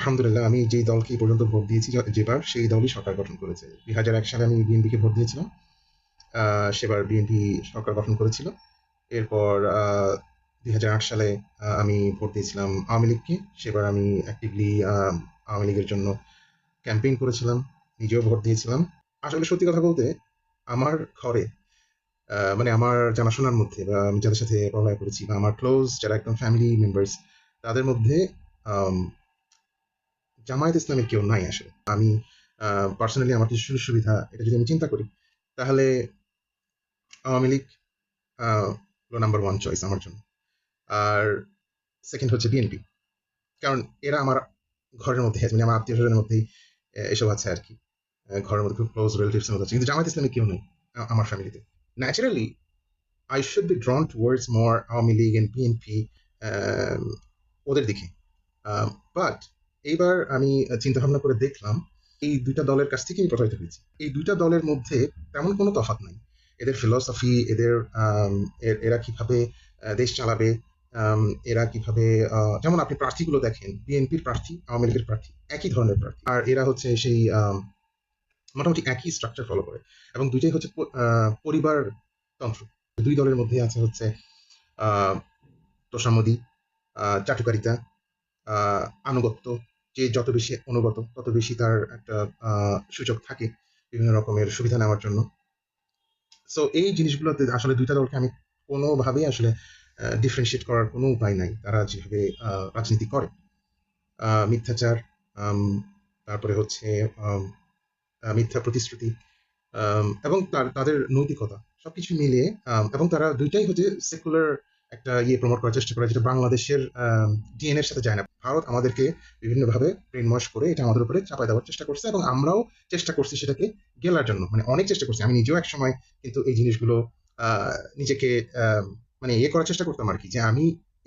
আলহামদুলিল্লাহ আমি যেই দলকে এই পর্যন্ত ভোট দিয়েছি যেবার সেই দলই সরকার গঠন করেছে। ২০০১ সালে আমি বিএনপিকে ভোট দিয়েছিলাম। সেবার বিএনপি সরকার গঠন করেছিল। এরপর ২০০৮ সালে আমি ভোট দিয়েছিলাম আওয়ামী লীগকে। সেবার আমি অ্যাক্টিভলি আওয়ামী লীগের জন্য ক্যাম্পেইন করেছিলাম, নিজেও ভোট দিয়েছিলাম। আসলে সত্যি কথা বলতে আমার ঘরে মানে আমার জানাশোনার মধ্যে বা আমি যাদের সাথে পড়ালেখা করেছি বা আমার ক্লোজ যারা একদম ফ্যামিলি মেম্বার্স তাদের মধ্যে আম জামায়াত ইসলামের কেউ নাই আসলে। আমি পার্সোনালি আমার কিছু সুযোগ সুবিধা এটা যদি আমি চিন্তা করি, তাহলে আওয়ামী লীগ হলো নাম্বার 1 চয়েস আমার জন্য। আর সেকেন্ড হচ্ছে বিএনপি। কারণ এরা আমার ঘরের মধ্যে আছে, মানে আমার আত্মীয়-স্বজনের মধ্যেই এসব আছে আরকি। ঘরের মধ্যে খুব ক্লোজ রিলেটিভস এর মধ্যে আছে। কিন্তু জামায়াত ইসলামী কেউ নেই আমার ফ্যামিলিতে। Naturally I should be drawn towards more Awami League and BNP um ওদের দিকে। আম বাট এইবার আমি চিন্তা ভাবনা করে দেখলাম, এই ২ টা দলের কাছ থেকেই আমি প্রভাবিত হয়েছি। এই ২ টা দলের মধ্যে তেমন কোনো তফাৎ নাই। এদের ফিলসফি, এদের আম এ এরা কিভাবে দেশ চালাবে, আম এরা কিভাবে যেমন আপনি প্রার্থীগুলো দেখেন, বিএনপির প্রার্থী, আওয়ামী লীগের প্রার্থী, একই ধরনের প্রার্থী। আর এরা হচ্ছে সেই মোটামুটি একই স্ট্রাকচার ফলো করে এবং ২ টাই হচ্ছে পরিবারতন্ত্র। ২ দলের মধ্যে আছে হচ্ছে আ তোষামোদী, চাটুকারিতা, আ আনুগত্য। যে যত বেশি অনুগত তত বেশি তার একটা আ সুযোগ থাকে বিভিন্ন রকমের সুবিধা নেওয়ার জন্য। সো এই জিনিসগুলোতে আসলে ২ টা দলকে আমি কোনোভাবেই আসলে ডিফারেনশিয়েট করার কোনো উপায় নাই। তারা যেভাবে রাজনীতি করে। মিথ্যাচার, আম তারপরে হচ্ছে আম মিথ্যা প্রতিশ্রুতি, এবং তাদের নৈতিকতা সবকিছু মিলিয়ে এবং তারা ২ টাই হচ্ছে সেকুলার একটা প্রমোট করার চেষ্টা করে যেটা বাংলাদেশের ডিএনএ এর সাথে যায় না। ভারত আমাদেরকে বিভিন্নভাবে ব্রেইন ওয়াশ করে এটা আমাদের উপরে চাপায় দেওয়ার চেষ্টা করছে এবং আমরাও চেষ্টা করছি সেটাকে গেলার জন্য। মানে অনেক চেষ্টা করছি। আমি নিজেও একসময় কিন্তু এই জিনিসগুলো আ নিজেকে আ মানে করার চেষ্টা করতাম আরকি যে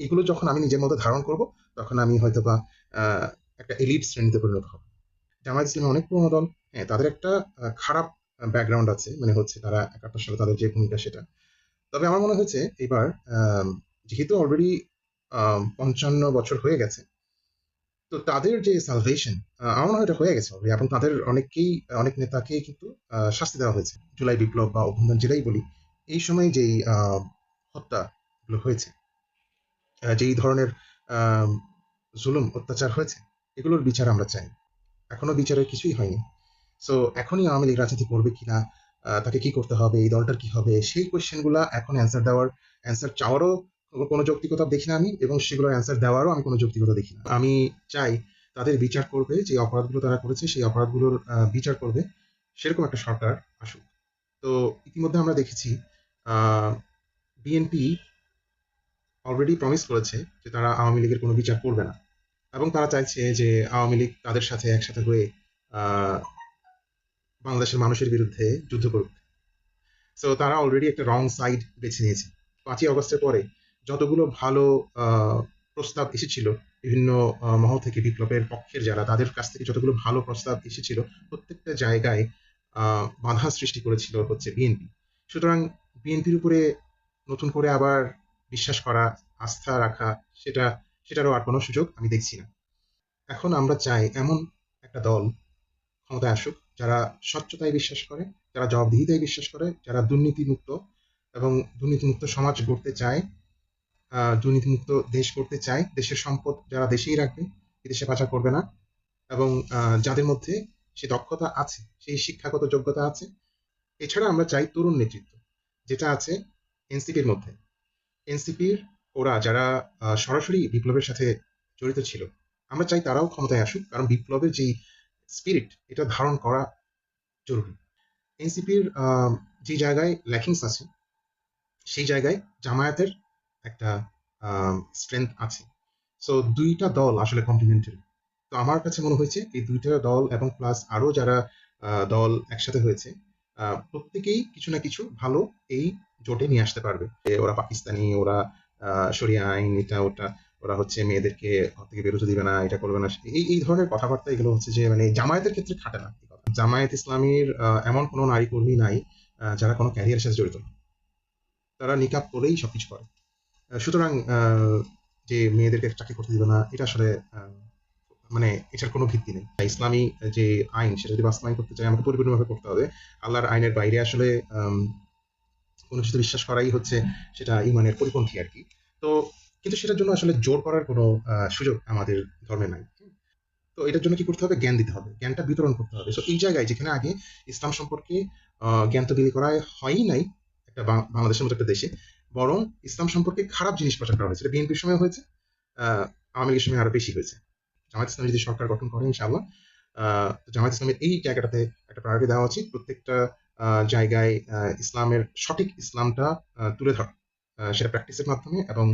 এগুলো যখন আমি নিজের মধ্যে ধারণ করব, তখন আমি হয়তোবা আ একটা এলিট শ্রেণীতে পরিণত হব। জামায়াত ইসলামী অনেক পুরোনো দল। হ্যাঁ, তাদের একটা খারাপ ব্যাকগ্রাউন্ড আছে। মানে হচ্ছে তারা ৭১ সালে তাদের যে ভূমিকা সেটা। তবে আমার মনে হয়েছে এবার আম যেহেতু অলরেডি ৫৫ বছর হয়ে গেছে, তো তাদের যে সালভেশন আমার মনে হয় এটা হয়ে গেছে অলরেডি এবং তাদের অনেক নেতাকেই কিন্তু শাস্তি দেওয়া হয়েছে। জুলাই বিপ্লব বা অভ্যুত্থান যেটাই বলি, এই সময় যেই হত্যাগুলো হয়েছে, যেই ধরনের আম জুলুম, অত্যাচার হয়েছে, এগুলোর বিচার আমরা চাই। এখনো বিচারের কিছুই হয়নি। সো এখনই আওয়ামী লীগ রাজনীতি করবে কিনা, তাকে কি করতে হবে, এই দলটার কি হবে, সেই কোয়েশ্চেন গুলা এখন অ্যান্সার চাওয়ারও কোনো যৌক্তিকতা দেখি না আমি এবং সেগুলোর অ্যান্সার দেওয়ারও আমি কোনো যৌক্তিকতা দেখি না। আমি চাই তাদের বিচার করবে, যে অপরাধগুলো তারা করেছে সেই অপরাধগুলোর বিচার করবে, সেরকম একটা সরকার আসুক। তো ইতিমধ্যে আমরা দেখেছি বিএনপি অলরেডি প্রমিস করেছে যে তারা আওয়ামী লীগের কোনো বিচার করবে না এবং তারা চাইছে যে আওয়ামী লীগ তাদের সাথে একসাথে হয়ে আহ বাংলাদেশের মানুষের বিরুদ্ধে যুদ্ধ করবে। সো তারা অলরেডি একটা রং সাইড বেছে নিয়েছে। ৫ই অগস্টের পরে যতগুলো ভালো আহ, প্রস্তাব এসেছিল বিভিন্ন মহল থেকে, বিপ্লবের পক্ষের যারা, তাদের কাছ থেকে যতগুলো ভালো প্রস্তাব এসেছিল, প্রত্যেকটা জায়গায় বাধা সৃষ্টি করেছিল হচ্ছে বিএনপি। সুতরাং বিএনপির উপরে নতুন করে আবার বিশ্বাস করা, আস্থা রাখা, সেটা সেটারও আর কোনো সুযোগ আমি দেখছি না। এখন আমরা চাই এমন একটা দল ক্ষমতায় আসুক যারা স্বচ্ছতায় বিশ্বাস করে, যারা জবাবদিহিতায় বিশ্বাস করে, যারা দুর্নীতিমুক্ত এবং দুর্নীতিমুক্ত সমাজ গড়তে চায়, দুর্নীতিমুক্ত দেশ করতে চায়, দেশের সম্পদ যারা দেশেই রাখবে, বিদেশে পাচার করবে না, এবং যাদের মধ্যে সে দক্ষতা আছে, সেই শিক্ষাগত যোগ্যতা আছে। এছাড়া আমরা চাই তরুণ নেতৃত্ব, যেটা আছে এনসিপির মধ্যে। এনসিপির ওরা যারা সরাসরি বিপ্লবের সাথে জড়িত ছিল, আমরা চাই তারাও ক্ষমতায় আসুক, কারণ বিপ্লবের যেই স্পিরিট এটা ধারণ করা জরুরি। এনসিপির যে জায়গায় ল্যাকিংস আছে সেই জায়গায় জামায়াতের একটা স্ট্রেংথ আছে। সো ২ টা দল আসলে কমপ্লিমেন্টারি। তো আমার কাছে মনে হয়েছে এই ২ টা দল এবং প্লাস আরো যারা দল একসাথে হয়েছে, প্রত্যেকেই কিছু না কিছু ভালো এই জোটে নিয়ে আসতে পারবে। ওরা পাকিস্তানি, ওরা শরিয়া আইন, এটা ওটা, ওরা হচ্ছে মেয়েদেরকে ঘর থেকে বেরোতে দিবে না, এটা করবে না, এই ধরনের কথাবার্তা, এগুলো হচ্ছে যে মানে জামায়াতের ক্ষেত্রে খাটে না। জামায়াত ইসলামীর এমন কোনো নারী কর্মী নাই যারা কোনো ক্যারিয়ারের সাথে জড়িত না। তারা নিকাব করেই সবকিছু করে। সুতরাং যে মেয়েদেরকে চাকরি করতে দিবে না, এটা আসলে মানে এটার কোনো ভিত্তি নেই। ইসলামী যে আইন সেটা যদি বাস্তবায়ন করতে চাই আমাকে পরিপূর্ণভাবে করতে হবে। আল্লাহর আইনের বাইরে আসলে আম কোনো কিছুতে বিশ্বাস করাই হচ্ছে সেটা ঈমানের পরিপন্থী আরকি। তো কিন্তু সেটার জন্য আসলে জোর করার কোনো সুযোগ আমাদের ধর্মে নাই। তো এটার জন্য কি করতে হবে? জ্ঞান দিতে হবে। জ্ঞানটা বিতরণ করতে হবে। সো এই জায়গায় যেখানে আগে ইসলাম সম্পর্কে জ্ঞান তো বিলি করা হয়ই নাই একটা বাংলাদেশের মতো একটা দেশে, বরং ইসলাম সম্পর্কে খারাপ জিনিস প্রচার করা হয়েছে। এটা বিএনপির সময় হয়েছে, আওয়ামী লীগের সময় আরো বেশি হয়েছে। জামায়াত ইসলামী যদি সরকার গঠন করে ইনশাআল্লাহ, জামায়াত ইসলামের এই জায়গাটাতে একটা প্রায়োরিটি দেওয়া উচিত। প্রত্যেকটা জায়গায় ইসলামের সঠিক ইসলামটা তুলে ধরা। সেটা প্র্যাকটিসের মাধ্যমে এবং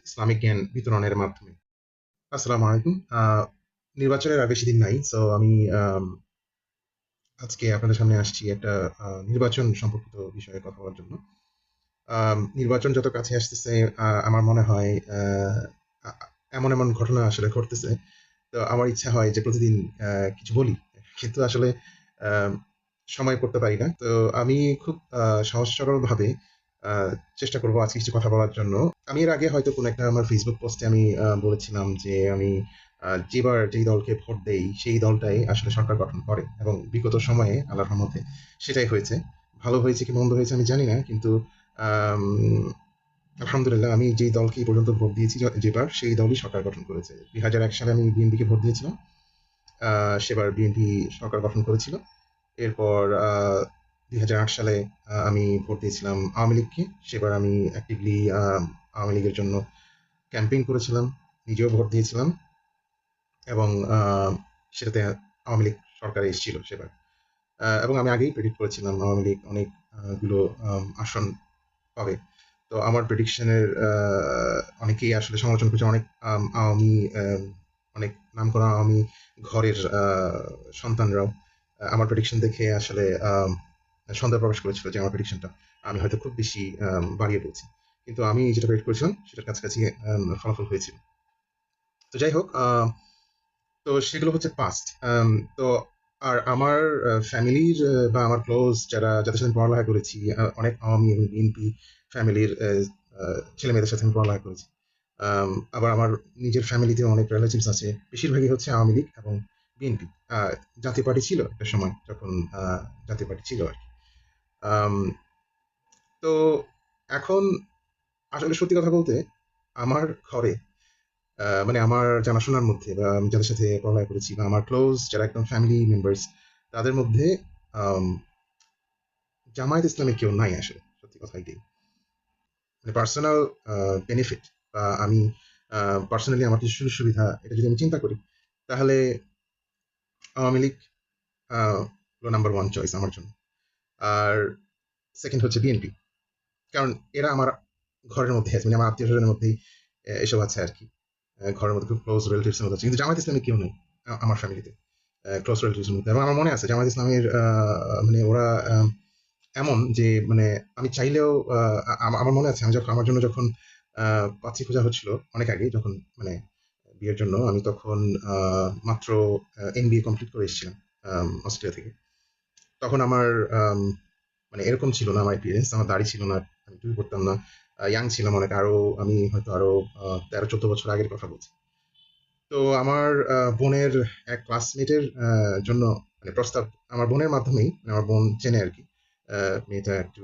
ইসলামিক জ্ঞান বিতরণের মাধ্যমে। আসসালামু আলাইকুম। নির্বাচনের আর বেশি দিন নাই। সো আমি আম আজকে আপনাদের সামনে আসছি একটা নির্বাচন সম্পর্কিত বিষয়ে কথা বলার জন্য। নির্বাচন যত কাছে আসতেছে আমার মনে হয় আ আ এমন, এমন ঘটনা আসলে ঘটতেছে। তো আমার ইচ্ছা হয় যে প্রতিদিন কিছু বলি। কিন্তু আসলে আম সময় করতে পারি না। তো আমি খুব সহজ সরলভাবে আ চেষ্টা করব আজকে কিছু কথা বলার জন্য। আমি এর আগে হয়তো কোনো একটা আমার Facebook পোস্টে আমি বলেছিলাম যে আমি যেবার যেই দলকে ভোট দেই সেই দলটাই আসলে সরকার গঠন করে এবং বিগত সময়ে আল্লাহর রহমতে সেটাই হয়েছে। ভালো হয়েছে কি মন্দ হয়েছে আমি জানি না। কিন্তু আম আলহামদুলিল্লাহ আমি যেই দলকে এই পর্যন্ত ভোট দিয়েছি যেবার সেই দলই সরকার গঠন করেছে। ২০০১ সালে আমি বিএনপিকে ভোট দিয়েছিলাম। সেবার বিএনপি সরকার গঠন করেছিল। এরপর ২০০৮ সালে আমি ভোট দিয়েছিলাম আওয়ামী লীগকে। সেবার আমি অ্যাক্টিভলি আওয়ামী লীগের জন্য ক্যাম্পেইন করেছিলাম। নিজেও ভোট দিয়েছিলাম এবং সেটাতে আওয়ামী লীগ সরকারে এসেছিল সেবার। এবং আমি আগেই প্রেডিক্ট করেছিলাম আওয়ামী লীগ অনেক গুলো আসন পাবে। তো আমার প্রেডিকশনের অনেকেই আসলে সমালোচনা করেছে। অনেক আওয়ামী অনেক নামকরা আওয়ামী ঘরের সন্তানরাও আমার প্রেডিকশন দেখে আসলে সন্দেহ প্রকাশ করেছিল যে আমার প্রেডিকশনটা আমি হয়তো খুব বেশি বাড়িয়ে বলছি। কিন্তু আমি যেটা প্রেডিক্ট করেছিলাম সেটার কাছাকাছি ফলাফল হয়েছিল। তো যাই হোক, তো সেগুলো হচ্ছে পাস্ট। তো আর আমার ফ্যামিলির বা আমার ক্লোজ যাদের সাথে আমি পড়ালেখা করেছি, অনেক আওয়ামী এবং বিএনপি ফ্যামিলির ছেলে মেয়েদের সাথে আমি পড়ালেখা করেছি। আবার আমার নিজের ফ্যামিলিতে অনেক রিলেটিভস আছে, বেশিরভাগই হচ্ছে আওয়ামী লীগ এবং বিএনপি। জাতীয় পার্টি ছিল একটা সময় যখন জাতীয় পার্টি ছিল আর কি। আম, তো এখন আসলে সত্যি কথা বলতে আমার ঘরে মানে আমার জানাশোনার মধ্যে বা আমি যাদের সাথে পড়ালেখা করেছি বা আমার ক্লোজ যারা একদম ফ্যামিলি মেম্বার্স তাদের মধ্যে আম, জামায়াত ইসলামের কেউ নাই আসলে, সত্যি কথা এটাই। মানে পার্সোনাল বেনিফিট বা আমি পার্সোনালি আমার কিছু সুযোগ সুবিধা এটা যদি আমি চিন্তা করি তাহলে আওয়ামী লীগ হলো নাম্বার ওয়ান চয়েস আমার জন্য। আর সেকেন্ড হচ্ছে বিএনপি, কারণ এরা আমার ঘরের মধ্যে আছে, মানে আমার আত্মীয় স্বজনের মধ্যেই এসব আছে আর কি। ঘরের মধ্যে খুব ক্লোজ রিলেটিভস এর মধ্যে আছে, কিন্তু জামায়াত ইসলামী কেউ নেই আমার ফ্যামিলিতে ক্লোজ রিলেটিভস এর মধ্যে। এবং আমার মনে আছে জামায়াত ইসলামের মানে ওরা এমন যে মানে আমি চাইলেও আমার মনে আছে আমি যখন আমার জন্য যখন পাত্রী খোঁজা হচ্ছিল অনেক আগে, যখন মানে বিয়ের জন্য আমি তখন মাত্র এমবিএ কমপ্লিট করে এসেছিলাম অস্ট্রেলিয়া থেকে। তখন আমার মানে এরকম ছিল না আমার এক্সপিরিয়েন্স, আমার দাড়ি ছিল না, আমি টুপি পরতাম না, ইয়াং ছিলাম অনেক, আরো আমি হয়তো আরো 13-14 বছর আগের কথা বলছি। তো আমার বোনের এক ক্লাসমেটের জন্য মানে প্রস্তাব আমার বোনের মাধ্যমেই, মানে আমার বোন চেনে আর কি। মেয়েটা একটু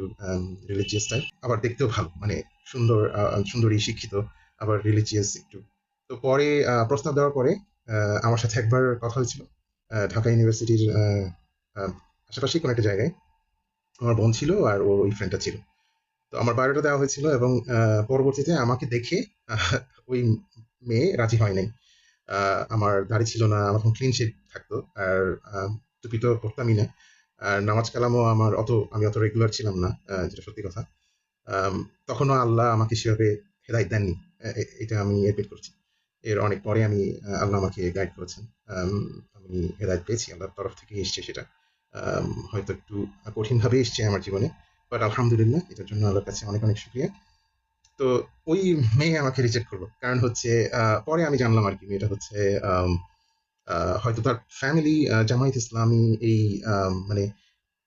রিলিজিয়াস টাইপ, আবার দেখতেও ভালো, মানে সুন্দর, সুন্দরী, শিক্ষিত, আবার রিলিজিয়াস একটু। তো পরে প্রস্তাব দেওয়ার পরে আমার সাথে একবার কথা হয়েছিল ঢাকা ইউনিভার্সিটির আশেপাশেই কোনো একটা জায়গায়। আমার বোন ছিল আর ওই ফ্রেন্ডটা ছিল। তো আমার বায়োডাটা দেওয়া হয়েছিল এবং পরবর্তীতে আমাকে দেখে আহ, ওই মেয়ে রাজি হয় নাই। আমার দাড়ি ছিল না, আমার তখন ক্লিন শেভ থাকতো, আর টুপি তো পরতামই না। আর নামাজ কালামও আমার আমি অত রেগুলার ছিলাম না, যেটা সত্যি কথা। আম, তখনও আল্লাহ আমাকে সেভাবে হেদায়েত দেননি। এটা আমি এডমিট করছি। এর অনেক পরে আমি আল্লাহ আমাকে গাইড করেছেন। আম, আমি হেদায়েত পেয়েছি, আল্লাহর তরফ থেকে এসছে সেটা। হয়তো একটু কঠিনভাবে এসছে আমার জীবনে, বাট আলহামদুলিল্লাহ এটার জন্য আল্লাহর কাছে অনেক অনেক শুক্রিয়া। তো ওই মেয়ে আমাকে রিজেক্ট করলো, কারণ হচ্ছে পরে আমি জানলাম আর কি মেয়েটা হচ্ছে আম, হয়তো তার ফ্যামিলি জামায়াত ইসলামী এই মানে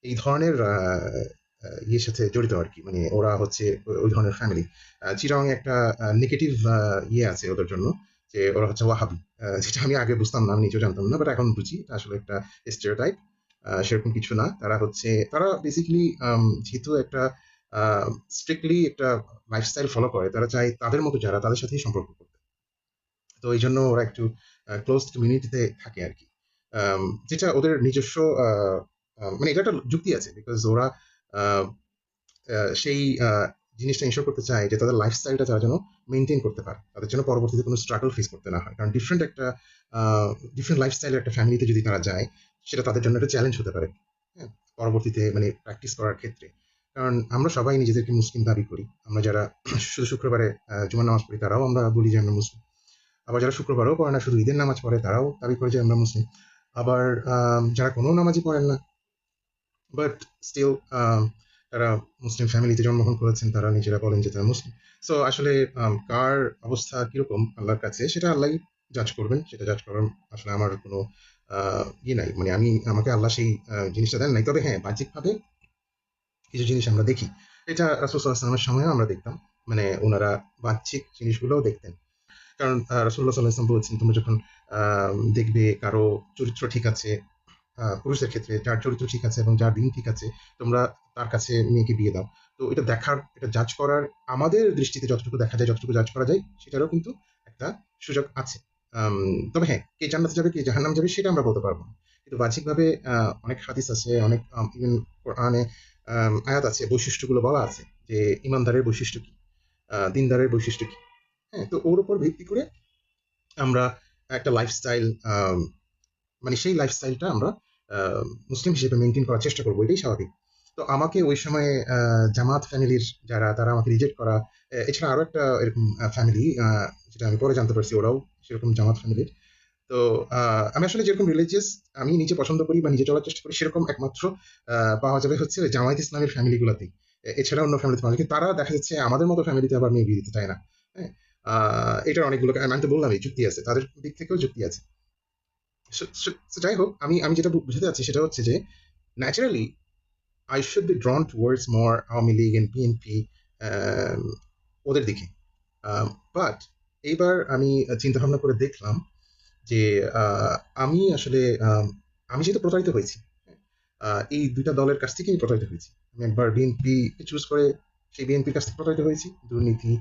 এই ধরনের ইয়ের সাথে জড়িত আর কি, মানে ওরা হচ্ছে ওই ধরনের ফ্যামিলি। চিরাং একটা নেগেটিভ ইয়ে আছে ওদের জন্য। যে ওরা হচ্ছে ওয়াহাবি, যেটা আমি আগে বুঝতাম না, আমি নিজেও জানতাম না, বাট এখন বুঝি এটা আসলে একটা স্টেরিওটাইপ। সেরকম কিছু না, তারা বেসিক্যালি যেহেতু একটা স্ট্রিক্টলি একটা লাইফস্টাইল ফলো করে, তারা চায় তাদের মতো যারা তাদের সাথেই সম্পর্ক করতে। তো এই জন্য ওরা একটু ক্লোজ কমিউনিটিতে থাকে আর কি, যেটা ওদের নিজস্ব মানে এটা একটা যুক্তি আছে, বিকজ ওরা আহ, সেই জিনিসটা ইনশোর করতে চায় যে তাদের লাইফস্টাইলটা তারা যেন মেনটেন করতে পারে, তাদের জন্য পরবর্তীতে কোনো স্ট্রাগল ফেস করতে না হয়। কারণ ডিফারেন্ট লাইফস্টাইলের একটা ফ্যামিলিতে যদি তারা যায়, সেটা তাদের জন্য একটা চ্যালেঞ্জ হতে পারে, হ্যাঁ, পরবর্তীতে মানে প্র্যাকটিস করার ক্ষেত্রে। কারণ আমরা সবাই নিজেদেরকে মুসলিম দাবি করি, আমরা যারা শুধু শুক্রবারে জুমার নামাজ পড়ি তারাও আমরা বলি যে আমরা মুসলিম, আবার যারা শুক্রবারও পড়ে না, শুধু ঈদের নামাজ পড়ে, তারাও দাবি করে যে আমরা মুসলিম। আবার যারা কোনো নামাজই পড়েন না, বাট স্টিল তারা মুসলিম ফ্যামিলিতে জন্মগ্রহণ করেছেন, তারা নিজেরা বলেন যে তারা মুসলিম। সো আসলে কার অবস্থা কিরকম আল্লাহর কাছে সেটা আল্লাহ জাজ করবেন, সেটা জাজ করার আসলে আমার কোনো ইয়ে নাই, মানে আমাকে আল্লাহ সেই জিনিসটা দেন নাই। তবে হ্যাঁ, বাহ্যিকভাবে কিছু জিনিস আমরা দেখি, এটা রাসূল সাল্লাল্লাহু আলাইহি ওয়াসাল্লামের সময় আমরা দেখতাম, মানে ওনারা বাহ্যিক জিনিসগুলোও দেখতেন। কারণ রাসূলুল্লাহ সাল্লাল্লাহু আলাইহি ওয়াসাল্লাম বলেছেন, তোমরা যখন দেখবে কারো চরিত্র ঠিক আছে, পুরুষদের ক্ষেত্রে যার চরিত্র ঠিক আছে এবং যার দিন ঠিক আছে, তোমরা তার কাছে মেয়েকে বিয়ে দাও। তো এটা দেখার, এটা জাজ করার, আমাদের দৃষ্টিতে যতটুকু দেখা যায়, যতটুকু জাজ করা যায়, সেটারও কিন্তু একটা সুযোগ আছে। তবে হ্যাঁ, কে জান্নাতে যাবে কে জাহান্নাম যাবে সেটা আমরা বলতে পারবো না। কিন্তু বাহ্যিকভাবে অনেক হাদিস আছে, অনেক ইভেন কোরআনে আয়াত আছে, বৈশিষ্ট্যগুলো বলা আছে যে ইমানদারের বৈশিষ্ট্য কি, দিনদারের বৈশিষ্ট্য কি। হ্যাঁ, তো ওর উপর ভিত্তি করে আমরা একটা লাইফস্টাইল, মানে সেই লাইফস্টাইলটা আমরা আহ, মুসলিম হিসেবে মেনটেন করার চেষ্টা করবো, এটাই স্বাভাবিক। তো আমাকে ওই সময় জামাত ফ্যামিলির যারা, তারা আমাকে রিজেক্ট করা, এছাড়া আরো একটা এরকম ফ্যামিলি, যেটা আমি পরে জানতে পারছি, ওরাও সেরকম জামাত ফ্যামিলির। তো আমি আসলে যেরকম রিলিজিয়াস আমি নিজে পছন্দ করি বা নিজে চলার চেষ্টা করি, সেরকম একমাত্র পাওয়া যাবে হচ্ছে ওই জামায়াত ইসলামের ফ্যামিলি গুলাতেই। এছাড়া অন্য ফ্যামিলিতে পাওয়া যায়, কিন্তু তারা দেখা যাচ্ছে আমাদের মতো ফ্যামিলিতে আবার মেয়ে বিয়ে দিতে চায় না। হ্যাঁ, এটার অনেকগুলো আমি তো বললাম, এই যুক্তি আছে, তাদের দিক থেকেও যুক্তি আছে। যাই হোক, আমি আমি যেটা বুঝতে চাচ্ছি সেটা হচ্ছে যে naturally I should be drawn towards more Awami League and BNP, ওদের দিকে। বাট এইবার আমি চিন্তা ভাবনা করে দেখলাম যে আহ, আমি আসলে আমি যেহেতু প্রতারিত হয়েছি, এই দুইটা দলের কাছ থেকেই প্রতারিত হয়েছি। আমি একবার বিএনপি চুজ করে সেই বিএনপির কাছ থেকে প্রতারিত হয়েছি, দুর্নীতি,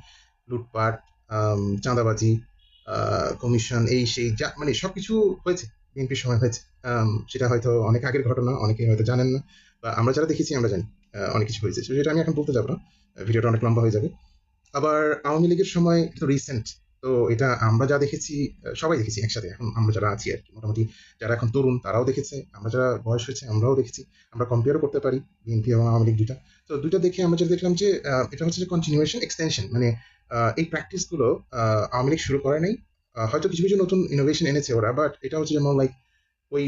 লুটপাট, চাঁদাবাজি, কমিশন, এই সেই যা মানে সবকিছু হয়েছে বিএনপির সময় হয়েছে। সেটা হয়তো অনেক আগের ঘটনা, অনেকে হয়তো জানেন না, বা আমরা যারা দেখেছি আমরা জানি অনেক কিছু হয়েছে। So, যেটা আমি এখন বলতে যাবো না, ভিডিওটা অনেক লম্বা হয়ে যাবে। আবার আওয়ামী লীগের সময় একটু রিসেন্ট, তো এটা আমরা যা দেখেছি, সবাই দেখেছি একসাথে, এখন আমরা যারা আছি আর কি, মোটামুটি যারা এখন তরুণ তারাও দেখেছে, আমরা যারা বয়স হয়েছে আমরাও দেখেছি। আমরা কম্পেয়ারও করতে পারি বিএনপি এবং আওয়ামী লীগ দুইটা। তো দুইটা দেখে আমরা যেটা দেখলাম যে এটা হচ্ছে যে কন্টিনিউয়েশন, এক্সটেনশন, মানে এই প্র্যাকটিস গুলো আওয়ামী লীগ শুরু করে নাই। হয়তো কিছু কিছু নতুন ইনোভেশন এনেছে ওরা, বাট এটা হচ্ছে যেমন লাইক ওই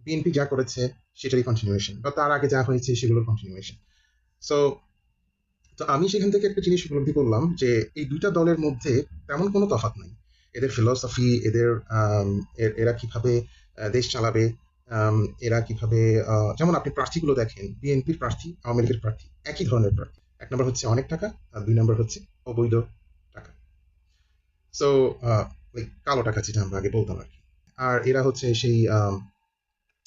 বিএনপি যা করেছে সেটারই কন্টিনিউয়েশন, বা তার আগে যা হয়েছে সেগুলোর কন্টিনিউয়েশন। সো তো আমি সেখান থেকে একটা জিনিস উপলব্ধি করলাম যে এই দুইটা দলের মধ্যে তেমন কোনো তফাৎ নাই। এদের ফিলসফি, এদের এরা কিভাবে দেশ চালাবে, আম, এরা কিভাবে যেমন আপনি প্রার্থীগুলো দেখেন, বিএনপির প্রার্থী, আওয়ামী লীগের প্রার্থী, একই ধরনের প্রার্থী। এক নম্বর হচ্ছে অনেক টাকা, আর দুই নম্বর হচ্ছে অবৈধ টাকা। সো কালো টাকা, যেটা আমরা আগে বলতাম আর কি। আর এরা হচ্ছে সেই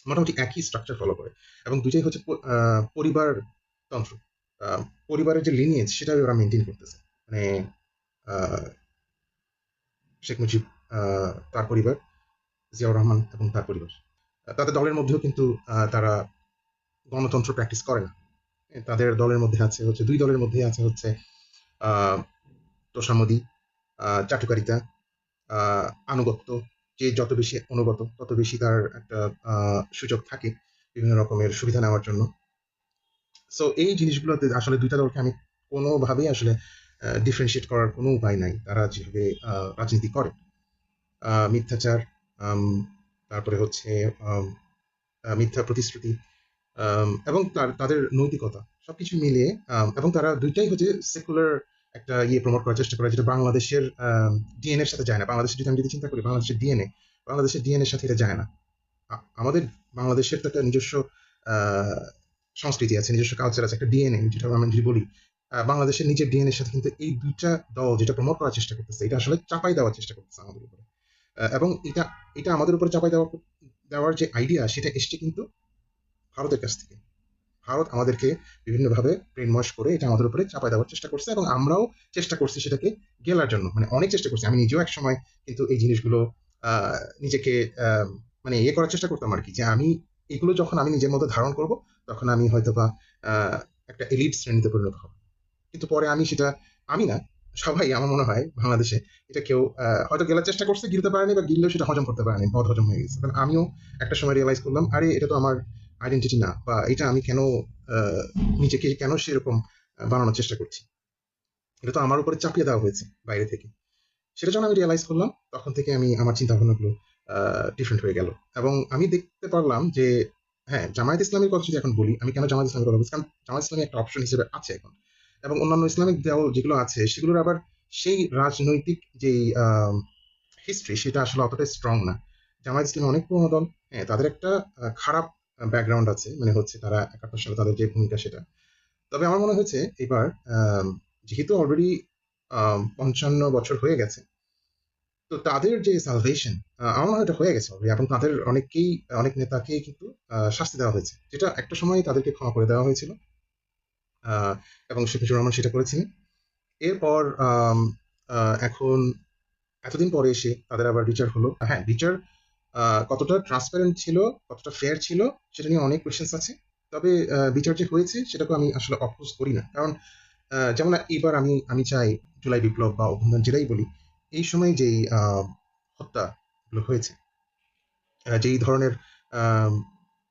মোটামুটি একই স্ট্রাকচার ফলো করে, এবং দুইটাই হচ্ছে পরিবারতন্ত্র। আহ, পরিবারের যে লিনিয়েজ সেটাই ওরা মেনটেন করতেছে, মানে আহ, শেখ মুজিব, তার পরিবার, জিয়াউর রহমান এবং তার পরিবার, তাদের দলের মধ্যেও কিন্তু তারা গণতন্ত্র প্র্যাকটিস করে না। তাদের দলের মধ্যে আছে হচ্ছে, দুই দলের মধ্যে আছে হচ্ছে আহ, তোষামোদী, চাটুকারিতা, আনুগত্য। যে যত বেশি অনুগত তত বেশি তার একটা সুযোগ থাকে বিভিন্ন রকমের সুবিধা নেওয়ার জন্য। সো এই জিনিসগুলোতে আসলে দুইটা দলকে আমি কোনোভাবেই আসলে ডিফারেন্সিয়েট করার কোনো উপায় নাই, তারা যেভাবে রাজনীতি করে। মিথ্যাচার, আম, তারপরে হচ্ছে আম, মিথ্যা প্রতিশ্রুতি, এবং তাদের নৈতিকতা সবকিছু মিলিয়ে, এবং তারা দুইটাই হচ্ছে সেকুলার একটা ইয়ে প্রমোট করার চেষ্টা করে, যেটা বাংলাদেশের ডিএনএ এর সাথে যায় না। বাংলাদেশের যদি আমি যদি চিন্তা করি, বাংলাদেশের ডিএনএ এর সাথে এটা যায় না। আমাদের বাংলাদেশের তো একটা নিজস্ব আহ, সংস্কৃতি আছে, নিজস্ব কালচার আছে, একটা ডিএনএ, যেটা আমি যদি বলি বাংলাদেশের নিজের ডিএনএর সাথে কিন্তু এই দুইটা দল যেটা প্রমোট করার চেষ্টা করতেছে, এটা আসলে চাপাই দেওয়ার চেষ্টা করতেছে আমাদের উপরে। এবং এটা এটা আমাদের উপরে চাপাই দেওয়ার যে আইডিয়া, সেটা এসছে কিন্তু ভারতের কাছ থেকে। ভারত আমাদেরকে বিভিন্নভাবে ব্রেন ওয়াশ করে এটা আমাদের উপরে চাপাই দেওয়ার চেষ্টা করছে, এবং আমরাও চেষ্টা করছি সেটাকে গেলার জন্য, মানে অনেক চেষ্টা করছি। আমি নিজেও এক সময় কিন্তু এই জিনিসগুলো নিজেকে মানে ইয়ে করার চেষ্টা করতাম আর কি, যে আমি এগুলো যখন আমি নিজের মধ্যে ধারণ করব, তখন আমি হয়তো বা একটা এলিট শ্রেণীতে পরিণত হব। কিন্তু পরে আমি সেটা, আমি না, সবাই আমার মনে হয় বাংলাদেশে এটা কেউ হয়তো গেলার চেষ্টা করছে, গিলতে পারেনি, বা গিললেও সেটা হজম করতে পারেনি, বদ হজম হয়ে গেছে। কারণ আমিও একটা সময় রিয়েলাইজ করলাম, আরে এটা তো আমার আইডেন্টিটি না, বা এটা আমি কেন আহ, নিজেকে কেন সেরকম বানানোর চেষ্টা করছি, এটা তো আমার উপরে চাপিয়ে দেওয়া হয়েছে বাইরে থেকে। সেটা যখন আমি রিয়েলাইজ করলাম, তখন থেকে আমি আমার চিন্তা ভাবনাগুলো ডিফারেন্ট হয়ে গেল। এবং আমি দেখতে পারলাম যে হ্যাঁ, জামায়াত ইসলামের কথা যদি এখন বলি, আমি কেন জামায়াত ইসলামের কথা বলছি, কারণ জামায়াত ইসলামী একটা অপশন হিসেবে আছে এখন। এবং অন্যান্য ইসলামিক দল যেগুলো আছে, সেগুলোর আবার সেই রাজনৈতিক যে হিস্ট্রি, সেটা আসলে অতটা স্ট্রং না। জামায়াত ইসলামী অনেক পুরোনো দল। হ্যাঁ, তাদের একটা খারাপ ব্যাকগ্রাউন্ড আছে, মানে হচ্ছে তারা 71 সালে তাদের যে ভূমিকা সেটা। তবে আমার মনে হয়েছে এবার যেহেতু অলরেডি 55 বছর হয়ে গেছে, তো তাদের যে সালভেশন, আমার মনে হয় এটা হয়ে গেছে already। এবং তাদের অনেক নেতাকেই কিন্তু শাস্তি দেওয়া হয়েছে, যেটা একটা সময় তাদেরকে ক্ষমা করে দেওয়া হয়েছিল। আহ, এবং শেখ মুজিবুর রহমান সেটা করেছিলেন। এরপর এখন এতদিন পরে এসে তাদের আবার বিচার হলো। হ্যাঁ, বিচার কতটা ট্রান্সপারেন্ট ছিল, কতটা ফেয়ার ছিল, সেটা নিয়ে অনেক কোয়েশ্চেন্স আছে। তবে বিচার যে হয়েছে সেটাকে আমি আসলে অপোজ করি না। কারণ যেমন এবার আমি আমি চাই জুলাই বিপ্লব বা অভ্যুত্থান যেটাই বলি, এই সময় যেই হত্যাগুলো হয়েছে, যেই ধরনের আহ,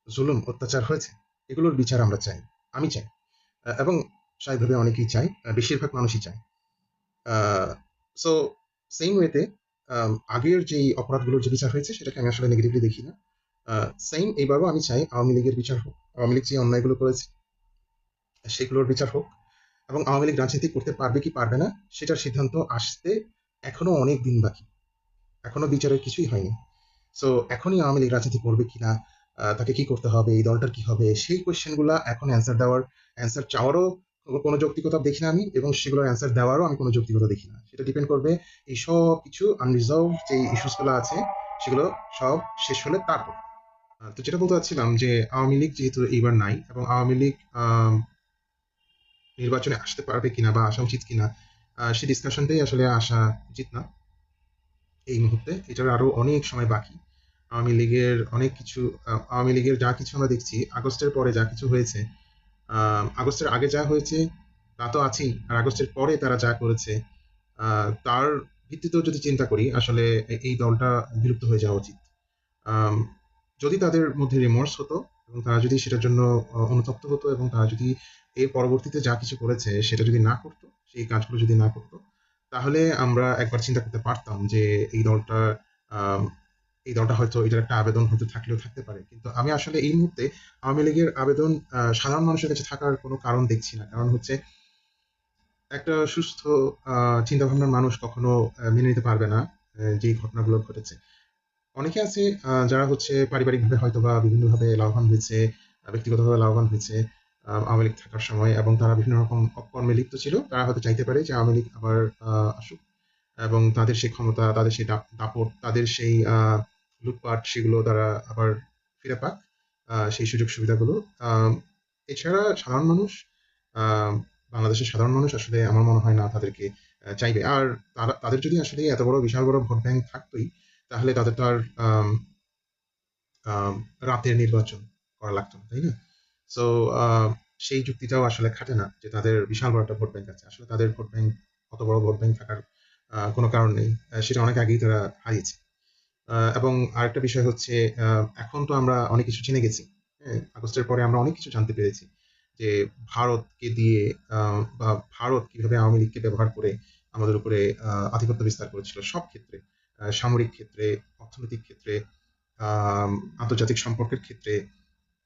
জুলুম অত্যাচার হয়েছে, এগুলোর বিচার আমরা চাই, আমি চাই। এবং স্বাভাবিকভাবে অনেকেই চাই, বেশিরভাগ মানুষই চায়। সো সেম ওয়েতে আগের যেই অপরাধগুলোর যে বিচার হয়েছে, সেটাকে আমি আসলে নেগেটিভলি দেখি না। সেম এইবারও আমি চাই আওয়ামী লীগের বিচার হোক। আওয়ামী লীগ যে অন্যায়গুলো করেছে সেগুলোর বিচার হোক। এবং আওয়ামী লীগ রাজনীতি করতে পারবে কি পারবে না, সেটার সিদ্ধান্ত আসতে এখনো অনেক দিন বাকি। এখনো বিচারের কিছুই হয়নি। সো এখনই আওয়ামী লীগ রাজনীতি করবে কিনা, তাকে কি করতে হবে, এই দলটার কি হবে, সেই কোয়েশ্চেন গুলা এখন অ্যান্সার চাওয়ারও কোনো যৌক্তিকতা দেখি না আমি, এবং সেগুলোর অ্যান্সার দেওয়ারও আমি কোনো যৌক্তিকতা দেখি না। সেটা ডিপেন্ড করবে এই সব কিছু আনরিজলভ যে ইস্যুস গুলো আছে, সেগুলো সব শেষ হলে তারপর। তো যেটা বলতে চাচ্ছিলাম যে আওয়ামী লীগ যেহেতু এইবার নাই, এবং আওয়ামী লীগ নির্বাচনে আসতে পারবে কিনা বা আসা উচিত কিনা, সেই ডিসকাশনটাই আসলে আসা উচিত না এই মুহূর্তে। এটার আরো অনেক সময় বাকি। আওয়ামী লীগের অনেক কিছু, আওয়ামী লীগের যা কিছু আমরা দেখছি, আগস্টের পরে যা কিছু হয়েছে, আগস্টের আগে যা হয়েছে তা তো আছেই, আর আগস্টের পরে তারা যা করেছে, তার ভিত্তিতেও যদি চিন্তা করি, আসলে এই দলটা বিলুপ্ত হয়ে যাওয়া উচিত। আম, যদি তাদের মধ্যে রিমোর্স হতো, এবং তারা যদি সেটার জন্য অনুতপ্ত হতো, এবং তারা যদি এর পরবর্তীতে যা কিছু করেছে সেটা যদি না করতো, সেই কাজগুলো যদি না করতো, তাহলে আমরা একবার চিন্তা করতে পারতাম যে এই দলটা আম, এই দলটা হয়তো এটার একটা আবেদন হয়তো থাকলেও থাকতে পারে। কিন্তু আমি আসলে এই মুহূর্তে আওয়ামী লীগের আবেদন সাধারণ মানুষের কাছে থাকার কোনো কারণ দেখছি না। কারণ হচ্ছে একটা সুস্থ চিন্তা ভাবনার মানুষ কখনো মেনে নিতে পারবে না যে ঘটনাগুলো ঘটেছে। অনেকে আছে যারা হচ্ছে পারিবারিকভাবে হয়তো বা বিভিন্নভাবে লাভবান হয়েছে, ব্যক্তিগতভাবে লাভবান হয়েছে আওয়ামী লীগ থাকার সময়, এবং তারা বিভিন্ন রকম অপকর্মে লিপ্ত ছিল। তারা হয়তো চাইতে পারে যে আওয়ামী লীগ আবার আসুক, এবং তাদের সেই ক্ষমতা, তাদের সেই দাপট, তাদের সেই লুটপাট, সেগুলো তারা আবার ফিরে পাক, সেই সুযোগ সুবিধাগুলো। আহ, এছাড়া সাধারণ মানুষ, আহ, বাংলাদেশের সাধারণ মানুষ আসলে আমার মনে হয় না তাদেরকে চাইবে। আর তাদের যদি আসলে এত বড় বিশাল বড় ভোট ব্যাংক থাকতোই, তাহলে তাদের তো আর আম, আম, রাতের নির্বাচন করা লাগতো না, তাই না? সো সেই যুক্তিটাও আসলে খাটে না, যে তাদের বিশাল বড় একটা ভোট ব্যাংক আছে। আসলে তাদের ভোট ব্যাংক, অত বড় ভোট ব্যাংক থাকার কোনো কারণ নেই। সেটা অনেক আগেই তারা হারিয়েছে। এবং আরেকটা বিষয় হচ্ছে, এখন তো আমরা অনেক কিছু জেনে গেছি। হ্যাঁ, আগস্টের পরে আমরা অনেক কিছু জানতে পেরেছি, যে ভারতকে দিয়ে বা ভারত কিভাবে আওয়ামী লীগকে ব্যবহার করে আমাদের উপরে আধিপত্য বিস্তার করেছিল সব ক্ষেত্রে, সামরিক ক্ষেত্রে, অর্থনৈতিক ক্ষেত্রে, আম, আন্তর্জাতিক সম্পর্কের ক্ষেত্রে,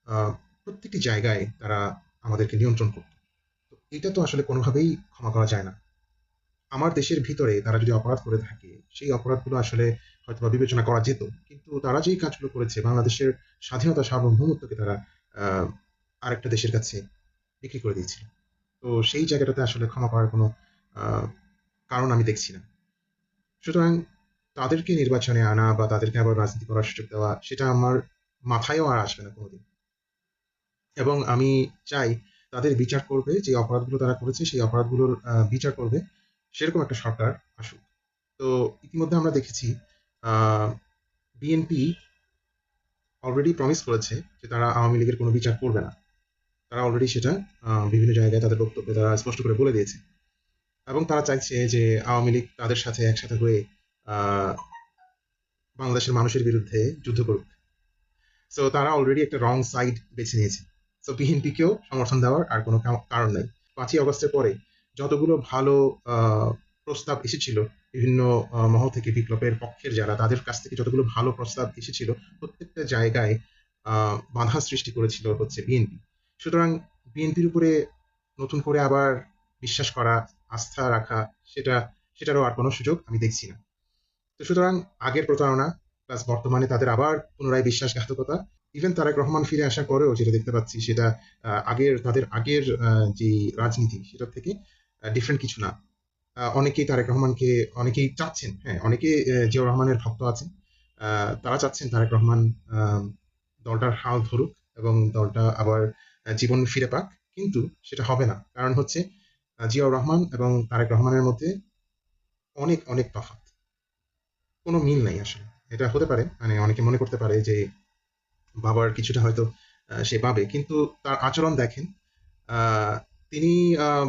আহ, প্রত্যেকটি জায়গায় তারা আমাদেরকে নিয়ন্ত্রণ করত। তো এটা তো আসলে কোনোভাবেই ক্ষমা করা যায় না। আমার দেশের ভিতরে তারা যদি অপরাধ করে থাকে, সেই অপরাধগুলো আসলে হয়তো বা বিবেচনা করা যেত। কিন্তু তারা যেই কাজগুলো করেছে, বাংলাদেশের স্বাধীনতা সার্বভৌমত্বকে তারা আহ, আরেকটা দেশের কাছে বিক্রি করে দিয়েছিল। তো সেই জায়গাটাতে আসলে ক্ষমা করার কোনো আহ, কারণ আমি দেখছি না। সুতরাং তাদেরকে নির্বাচনে আনা বা তাদেরকে আবার রাজনীতি করার সুযোগ দেওয়া, সেটা আমার মাথায়ও আর আসবে না কোনোদিন। এবং আমি চাই তাদের বিচার করবে, যে অপরাধগুলো তারা করেছে সেই অপরাধগুলোর বিচার করবে, সেরকম একটা সরকার আসুক। তো ইতিমধ্যে আমরা দেখেছি বিএনপি অলরেডি প্রমিস করেছে যে তারা আওয়ামী লীগের কোনো বিচার করবে না। তারা অলরেডি সেটা বিভিন্ন জায়গায় তাদের বক্তব্যে তারা স্পষ্ট করে বলে দিয়েছে। এবং তারা চাইছে যে আওয়ামী লীগ তাদের সাথে একসাথে হয়ে আহ, বাংলাদেশের মানুষের বিরুদ্ধে যুদ্ধ করুক। সো তারা অলরেডি একটা রং সাইড বেছে নিয়েছে। সো বিএনপিকেও সমর্থন দেওয়ার আর কোনো কারণ নাই। 5ই আগস্টের পরে যতগুলো ভালো আহ, প্রস্তাব এসেছিল বিভিন্ন মহল থেকে, বিপ্লবের পক্ষের যারা, তাদের কাছ থেকে যতগুলো ভালো প্রস্তাব এসেছিল, প্রত্যেকটা জায়গায় বাধা সৃষ্টি করেছিল হচ্ছে বিএনপি। সুতরাং বিএনপির উপরে নতুন করে আবার বিশ্বাস করা, আস্থা রাখা, সেটা সেটারও আর কোনো সুযোগ আমি দেখছি না। তো সুতরাং আগের প্রতারণা প্লাস বর্তমানে তাদের আবার পুনরায় বিশ্বাসঘাতকতা, ইভেন তারেক রহমান ফিরে আসার পরেও যেটা দেখতে পাচ্ছি সেটা তাদের আগের যে রাজনীতি সেটার থেকে ডিফারেন্ট কিছু না। অনেকেই তারেক রহমানকে, অনেকেই চাচ্ছেন, হ্যাঁ অনেকে জিয়াউর রহমানের ভক্ত আছেন, তারা চাচ্ছেন তারেক রহমান আহ, দলটার হাল ধরুক এবং দলটা আবার জীবন ফিরে পাক। কিন্তু সেটা হবে না, কারণ হচ্ছে জিয়াউর রহমান এবং তারেক রহমানের মধ্যে অনেক অনেক তফাৎ, কোনো মিল নাই আসলে। এটা হতে পারে, মানে অনেকে মনে করতে পারে যে বাবার কিছুটা হয়তো সে পাবে, কিন্তু তার আচরণ দেখেন। আহ, তিনি আহ,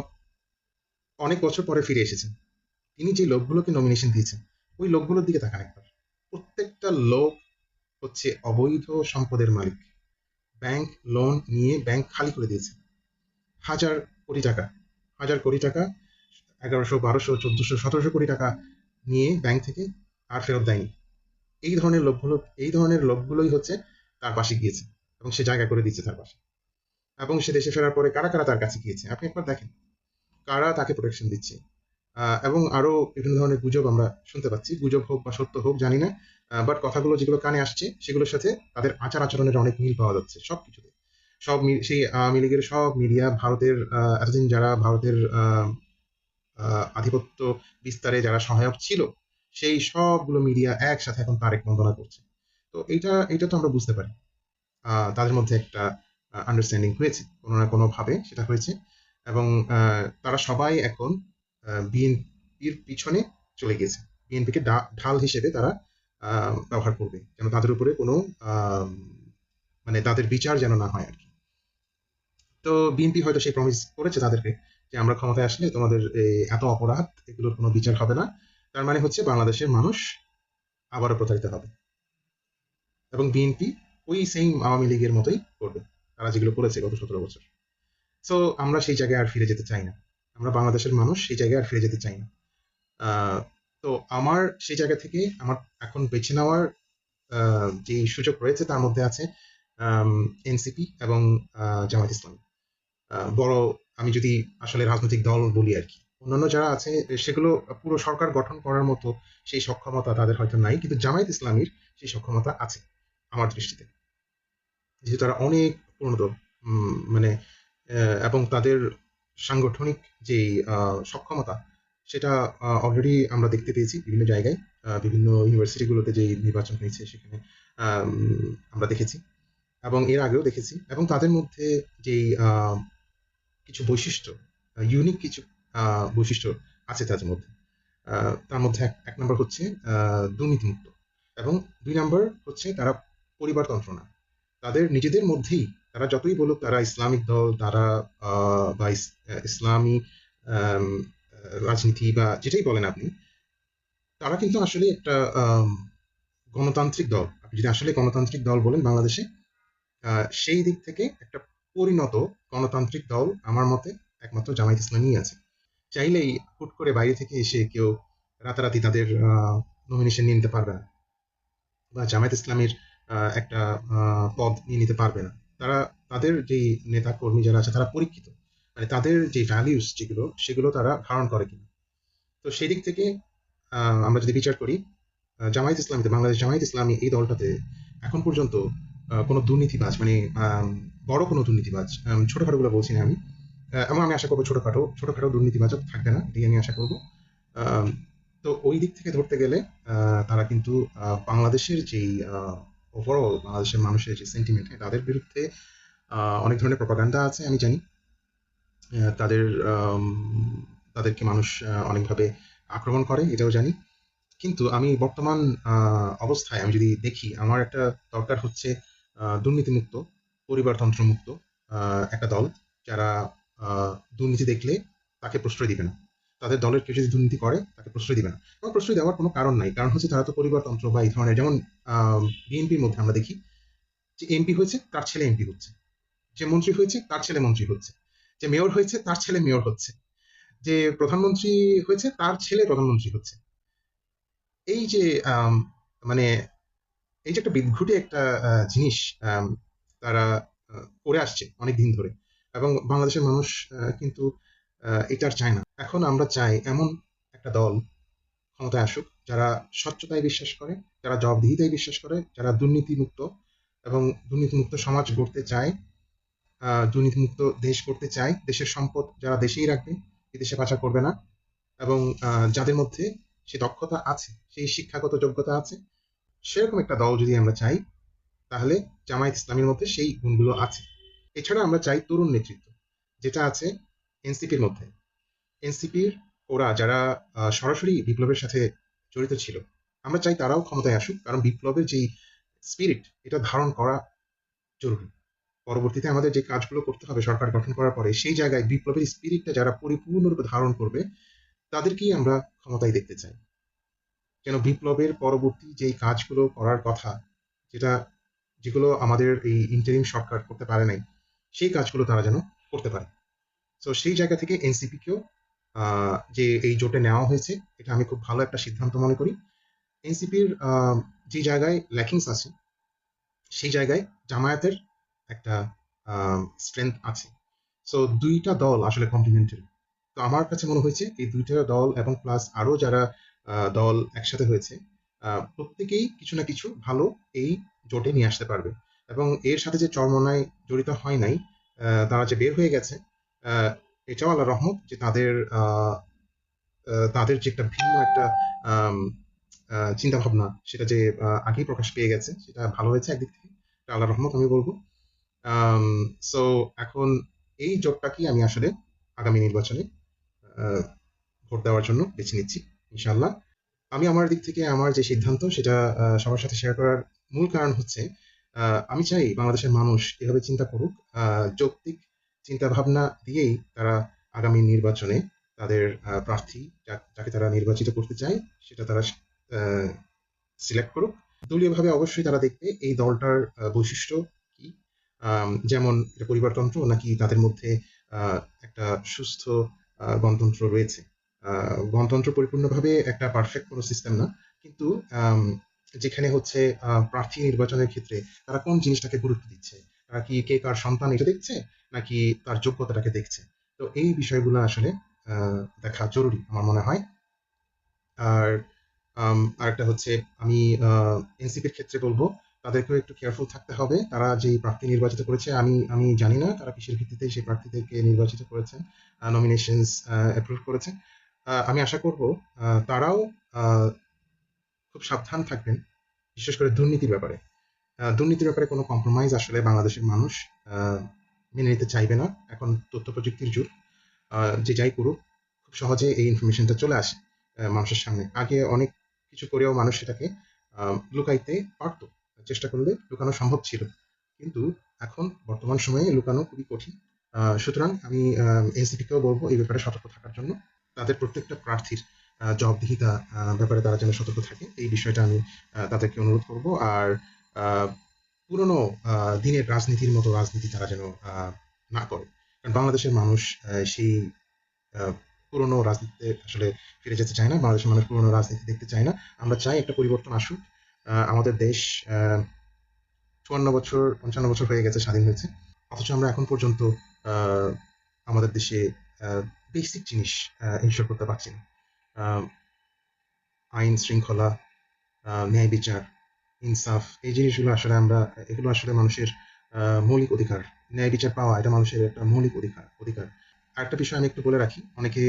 অনেক বছর পরে ফিরে এসেছেন। তিনি যে লোকগুলোকে নমিনেশন দিয়েছেন, ওই লোকগুলোর দিকে তাকান একবার। প্রত্যেকটা লোক হচ্ছে অবৈধ সম্পদের মালিক। ব্যাংক লোন নিয়ে ব্যাংক খালি করে দিয়েছে। হাজার কোটি টাকা, হাজার কোটি টাকা, 1100, 1200, 1400, 1700 কোটি টাকা নিয়ে ব্যাংক থেকে আর ফেরত দেয়নি। এই ধরনের লোকগুলো, এই ধরনের লোকগুলোই হচ্ছে তার পাশে গিয়েছে এবং সে জায়গা করে দিচ্ছে তার পাশে। এবং সে দেশে ফেরার পরে কারা কারা তার কাছে গিয়েছে আপনি একবার দেখেন, কারা তাকে প্রোটেকশন দিচ্ছে। এবং আরো বিভিন্ন ধরনের গুজব আমরা শুনতে পাচ্ছি, গুজব হোক বা সত্য হোক জানি না, বাট কথাগুলো যেগুলো কানে আসছে সেগুলোর সাথে তাদের আচার আচরণের অনেক মিল পাওয়া যাচ্ছে সবকিছুতে। সেই আওয়ামী লীগের সব মিডিয়া, ভারতের এতদিন যারা ভারতের আধিপত্য বিস্তারে যারা সহায়ক ছিল, সেই সবগুলো মিডিয়া একসাথে এখন তারেক বন্দনা করছে। তো এটা তো আমরা বুঝতে পারি তাদের মধ্যে একটা আন্ডারস্ট্যান্ডিং হয়েছে, কোনো না কোনো ভাবে সেটা হয়েছে। এবং তারা সবাই এখন বিএনপির পিছনে চলে গেছে। বিএনপিকে ঢাল হিসেবে তারা ব্যবহার করবে, যেন তাদের উপরে কোনো আহ, মানে তাদের বিচার যেন না হয় আর কি। তো বিএনপি হয়তো সেই প্রমিস করেছে তাদেরকে যে আমরা ক্ষমতায় আসলে তোমাদের এই এত অপরাধ, এগুলোর কোনো বিচার হবে না। তার মানে হচ্ছে বাংলাদেশের মানুষ আবারও প্রতারিত হবে, এবং বিএনপি ওই সেম আওয়ামী লীগের মতোই করবে, তারা যেগুলো করেছে গত 17 বছর। সো আমরা সেই জায়গায় আর ফিরে যেতে চাই না। আমরা বাংলাদেশের মানুষ সেই জায়গায় আর ফিরে যেতে চাই না। আহ, তো আমার সেই জায়গা থেকে আমার এখন বেছে নেওয়ার যে সুযোগ রয়েছে তার মধ্যে আছে এনসিপি এবং জামাত ইসলাম। বড়, আমি যদি আসলে রাজনৈতিক দল বলি আর কি, অন্যান্য যারা আছে সেগুলো পুরো সরকার গঠন করার মতো সেই সক্ষমতা তাদের হয়তো নাই, কিন্তু জামায়াত ইসলামীর সেই সক্ষমতা আছে আমার দৃষ্টিতে। যেহেতু তারা অনেক পুরনো দল, মানে এবং তাদের সাংগঠনিক যে সক্ষমতা, সেটা অলরেডি আমরা দেখতে পেয়েছি বিভিন্ন জায়গায়, বিভিন্ন ইউনিভার্সিটিগুলোতে যে নির্বাচন হয়েছে সেখানে আম, আমরা দেখেছি, এবং এর আগেও দেখেছি। এবং তাদের মধ্যে যেই কিছু বৈশিষ্ট্য, ইউনিক কিছু বৈশিষ্ট্য আছে তাদের মধ্যে। তার মধ্যে এক নম্বর হচ্ছে দুর্নীতিমুক্ত, এবং 2 নম্বর হচ্ছে তারা পরিবারতন্ত্র না। তাদের নিজেদের মধ্যেই, তারা যতই বলুক তারা ইসলামিক দল, তারা বা ইসলামী আম, রাজনীতি বা যেটাই বলেন আপনি, তারা কিন্তু আসলে একটা গণতান্ত্রিক দল। আপনি যদি আসলে গণতান্ত্রিক দল বলেন বাংলাদেশে, সেই দিক থেকে একটা পরিণত গণতান্ত্রিক দল আমার মতে একমাত্র জামায়াত ইসলামী আছে। চাইলেই হুট করে বাইরে থেকে এসে কেউ রাতারাতি তাদের নমিনেশন নিয়ে নিতে পারবে না, বা জামায়াত ইসলামের একটা পদ নিয়ে নিতে পারবে না। তারা, তাদের যে নেতা কর্মী যারা আছে তারা পরীক্ষিত, মানে তাদের যে ভ্যালিউস যেগুলো সেগুলো তারা ধারণ করে কিনা। তো সেই দিক থেকে আমরা যদি বিচার করি, জামায়াত ইসলামীতে, বাংলাদেশ জামায়াত ইসলামী এই দলটাতে এখন পর্যন্ত কোনো দুর্নীতিবাজ, মানে বড় কোনো দুর্নীতিবাজ, ছোটখাটো গুলো বলছি না আমি, এবং আমি আশা করবো ছোটখাটো দুর্নীতিবাজও থাকবে না, এটাই আমি আশা করবো। আম, তো ওই দিক থেকে ধরতে গেলে তারা কিন্তু বাংলাদেশের যেই ওভারঅল বাংলাদেশের মানুষের যে সেন্টিমেন্ট, তাদের বিরুদ্ধে অনেক ধরনের প্রপাগান্ডা আছে আমি জানি। তাদের তাদেরকে মানুষ অনেকভাবে আক্রমণ করে এটাও জানি। কিন্তু আমি বর্তমান অবস্থায় আমি যদি দেখি, আমার একটা দরকার হচ্ছে দুর্নীতিমুক্ত, পরিবারতন্ত্রমুক্ত একটা দল, যারা দুর্নীতি দেখলে তাকে প্রশ্রয় দিবে না। তাদের দলের কেউ যদি দুর্নীতি করে তাকে প্রশ্রয় দিবে না, এবং প্রশ্রয় দেওয়ার কোনো কারণ নাই, কারণ হচ্ছে তারা তো পরিবারতন্ত্র বা এই ধরনের, যেমন বিএনপির মধ্যে আমরা দেখি যে এমপি হয়েছে তার ছেলে এমপি হচ্ছে, যে মন্ত্রী হয়েছে তার ছেলে মন্ত্রী হচ্ছে, যে মেয়র হয়েছে তার ছেলে মেয়র হচ্ছে, যে প্রধানমন্ত্রী হয়েছে তার ছেলে প্রধানমন্ত্রী হচ্ছে। এই যে মানে এই যে একটা বিদঘুটে একটা জিনিস আম, তারা করে আসছে অনেক দিন ধরে, এবং বাংলাদেশের মানুষ কিন্তু এটা আর চায় না। এখন আমরা চাই এমন একটা দল ক্ষমতায় আসুক, যারা স্বচ্ছতায় বিশ্বাস করে, যারা জবাবদিহিতায় বিশ্বাস করে, যারা দুর্নীতিমুক্ত এবং দুর্নীতিমুক্ত সমাজ গড়তে চায়, দুর্নীতিমুক্ত দেশ করতে চায়, দেশের সম্পদ যারা দেশেই রাখবে, বিদেশে পাচার করবে না, এবং যাদের মধ্যে সে দক্ষতা আছে, সেই শিক্ষাগত যোগ্যতা আছে, সেরকম একটা দল যদি আমরা চাই, তাহলে জামায়াত ইসলামের মধ্যে সেই গুণগুলো আছে। এছাড়া আমরা চাই তরুণ নেতৃত্ব, যেটা আছে এনসিপির মধ্যে। এনসিপির ওরা যারা সরাসরি বিপ্লবের সাথে জড়িত ছিল, আমরা চাই তারাও ক্ষমতায় আসুক, কারণ বিপ্লবের যেই স্পিরিট, এটা ধারণ করা জরুরি। পরবর্তীতে আমাদের যে কাজগুলো করতে হবে সরকার গঠন করার পরে, সেই জায়গায় বিপ্লবের স্পিরিটটা যারা পরিপূর্ণরূপে ধারণ করবে, তাদেরকেই আমরা ক্ষমতায় দেখতে চাই। যেন বিপ্লবের পরবর্তী যেই কাজগুলো করার কথা, যেটা যেগুলো আমাদের এই ইন্টারিম সরকার করতে পারে নাই, সেই কাজগুলো তারা যেন করতে পারে। তো সেই জায়গা থেকে এনসিপিকেও যে এই জোটে নেওয়া হয়েছে, এটা আমি খুব ভালো একটা সিদ্ধান্ত মনে করি। এনসিপির যে জায়গায় ল্যাকিংস আছে, সেই জায়গায় জামায়াতের একটা স্ট্রেংথ আছে। সো দুইটা দল আসলে কমপ্লিমেন্টারি। তো আমার কাছে মনে হয়েছে এই দুইটা দল এবং প্লাস আরো যারা দল একসাথে হয়েছে, প্রত্যেকেই কিছু না কিছু ভালো এই জোটে নিয়ে আসতে পারবে। এবং এর সাথে যে চরমনায় জড়িত হয় নাই, তারা যে বের হয়ে গেছে, আহ, এটাও আল্লাহ রহমত যে তাদের যে একটা ভিন্ন একটা চিন্তা ভাবনা, সেটা যে আগেই প্রকাশ পেয়ে গেছে, সেটা ভালো হয়েছে একদিক থেকে, এটা আল্লাহ রহমত আমি বলবো। সো এখন এই জোটটাকেই আমি আসলে আগামী নির্বাচনে আহ, ভোট দেওয়ার জন্য বেছে নিচ্ছি, ইনশাল্লাহ। আমি আমার দিক থেকে আমার যে সিদ্ধান্ত, সেটা সবার সাথে শেয়ার করার মূল কারণ হচ্ছে, আমি চাই বাংলাদেশের মানুষ এভাবে চিন্তা করুক, যৌক্তিক চিন্তা ভাবনা দিয়েই তারা আগামী নির্বাচনে তাদের প্রার্থী, যাকে তারা নির্বাচিত করতে চায়, সেটা তারা সিলেক্ট করুক। দলীয়ভাবে অবশ্যই তারা দেখবে এই দলটার বৈশিষ্ট্য কি, যেমন এটা পরিবারতন্ত্র নাকি তাদের মধ্যে একটা সুস্থ গণতন্ত্র রয়েছে। গণতন্ত্র পরিপূর্ণভাবে একটা পারফেক্ট কোনো সিস্টেম না, কিন্তু যেখানে হচ্ছে প্রার্থী নির্বাচনের ক্ষেত্রে তারা কোন জিনিসটাকে গুরুত্ব দিচ্ছে, তারা কি কে কার সন্তান এটা দেখছে, নাকি তার যোগ্যতাটাকে দেখছে। তো এই বিষয়গুলো আসলে দেখা জরুরি আমার মনে হয়। আর আরেকটা হচ্ছে, আমি এনসিপির ক্ষেত্রে বলবো তাদেরকেও একটু কেয়ারফুল থাকতে হবে। তারা যেই প্রার্থী নির্বাচিত করেছে, আমি আমি জানি না তারা কিসের ভিত্তিতে সেই প্রার্থীদেরকে নির্বাচিত করেছেন, নমিনেশনস অ্যাপ্রুভ করেছেন। আমি আশা করব তারাও আহ, খুব সাবধান থাকবেন, বিশেষ করে দুর্নীতির ব্যাপারে। দুর্নীতির ব্যাপারে কোনো কম্প্রোমাইজ আসলে বাংলাদেশের মানুষ আহ, মেনে নিতে চাইবে না। এখন তথ্য প্রযুক্তির যুগ, যে যাই করুক খুব সহজে এই ইনফরমেশনটা চলে আসে মানুষের সামনে। আগে অনেক কিছু করেও মানুষ সেটাকে লুকাইতে পারতো, চেষ্টা করলে লুকানো সম্ভব ছিল, কিন্তু এখন বর্তমান সময়ে লুকানো খুবই কঠিন। সুতরাং আমি এনসিপিকেও বলবো এই ব্যাপারে সতর্ক থাকার জন্য। তাদের প্রত্যেকটা প্রার্থীর জবাবদিহিতা ব্যাপারে তারা যেন সতর্ক থাকে, এই বিষয়টা আমি তাদেরকে অনুরোধ করব। আর আহ, পুরনো দিনের রাজনীতির মতো রাজনীতি তারা যেন না করে, কারণ বাংলাদেশের মানুষ সেই আহ, পুরনো রাজনীতিতে আসলে ফিরে যেতে চায় না। বাংলাদেশের মানুষ পুরনো রাজনীতি দেখতে চায় না। আমরা চাই একটা পরিবর্তন আসুক। আমাদের দেশ 54 বছর 55 বছর হয়ে গেছে স্বাধীন হয়েছে, অথচ আমরা এখন পর্যন্ত আহ, আমাদের দেশে বেসিক জিনিস ইনশোর করতে পারছি না। আহ, আইন শৃঙ্খলা, ন্যায় বিচার, ইনসাফ, এই জিনিসগুলো আসলে এগুলো আসলে মানুষের মৌলিক অধিকার। ন্যায় বিচার পাওয়া এটা মানুষের একটা মৌলিক অধিকার। আরেকটা বিষয় আমি একটু বলে রাখি। অনেকে